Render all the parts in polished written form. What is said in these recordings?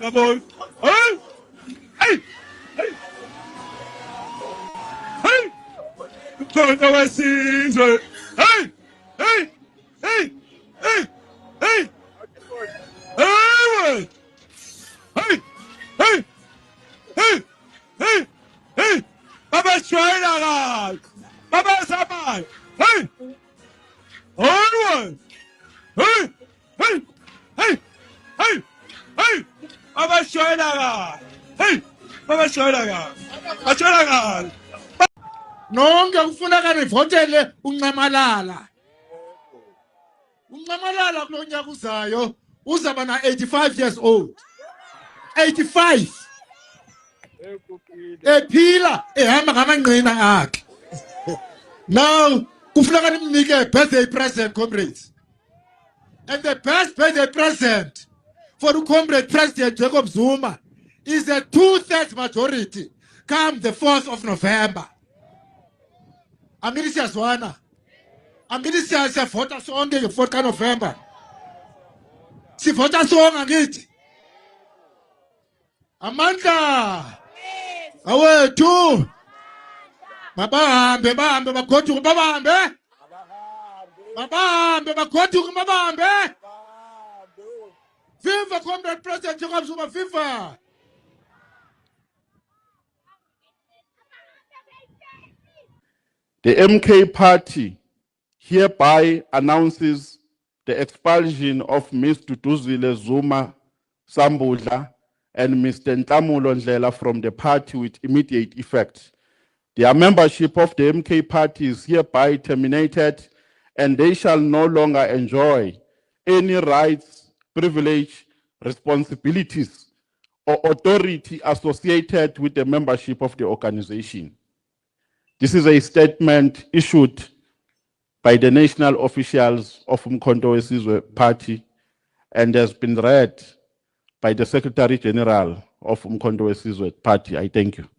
boy. Hey! Hey! Hey! Hey! Mkhonto wesizwe. Hey! Hey! Hey! Hey! Hey! Hey! Hey! Hey! Hey! Hey! Hey! Baba Shwayela kahle. Baba Samai. Hey! Onward. Hey! Hey! Hey! Hey! Hey! Baba Shwayela kahle. Hey! Baba Shwayela kahle. Bashwayela kahle. Nonke kufuneka nivotele uNcamalala. uNcamalala kulonyaka uzayo uzaba na 85 years old. 85. Ephila ehamba ngamangqina akhe. Now kufuneka nimnike birthday present, comrades. And the best birthday present for the comrade President Jacob Zuma is a 2/3 majority come the 4th of November. Angithi siyazwana. Angithi siyavota sonke nge-4 kaNovember. Sivota sonke angithi. Amandla. Awethu. Mabahambe bagoduke babahambe. Mabahambe bagoduke babahambe. Viva Comrade President Jacob Zuma, viva. The MK Party hereby announces the expulsion of Ms. Duduzile Zuma Sambudla and Mr. Nhlamulo Ndlela from the party with immediate effect. Their membership of the MK Party is hereby terminated, and they shall no longer enjoy any rights, privilege, responsibilities, or authority associated with the membership of the organization. This is a statement issued by the national officials of Umkhonto weSizwe Party and has been read by the Secretary General of Umkhonto weSizwe Party. I thank you.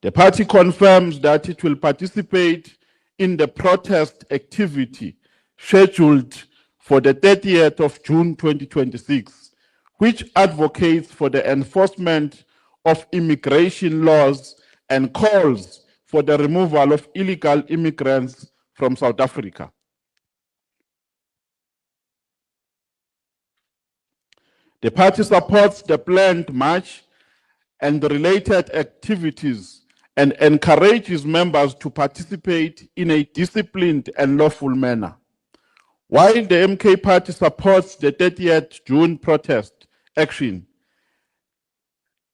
The party confirms that it will participate in the protest activity scheduled for the 30th of June 2026, which advocates for the enforcement of immigration laws and calls for the removal of illegal immigrants from South Africa. The party supports the planned march and the related activities and encourages members to participate in a disciplined and lawful manner. While the MK Party supports the 30th June protest action,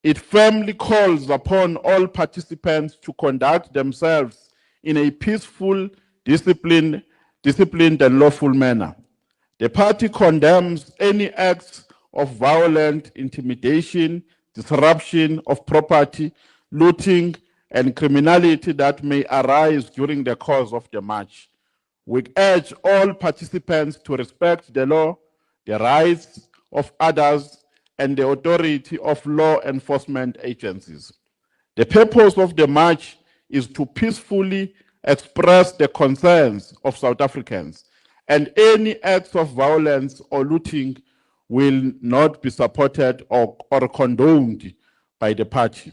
it firmly calls upon all participants to conduct themselves in a peaceful, disciplined and lawful manner. The party condemns any acts of violent intimidation, disruption of property, looting, and criminality that may arise during the course of the march. We urge all participants to respect the law, the rights of others, and the authority of law enforcement agencies. The purpose of the march is to peacefully express the concerns of South Africans, and any acts of violence or looting will not be supported or condoned by the party.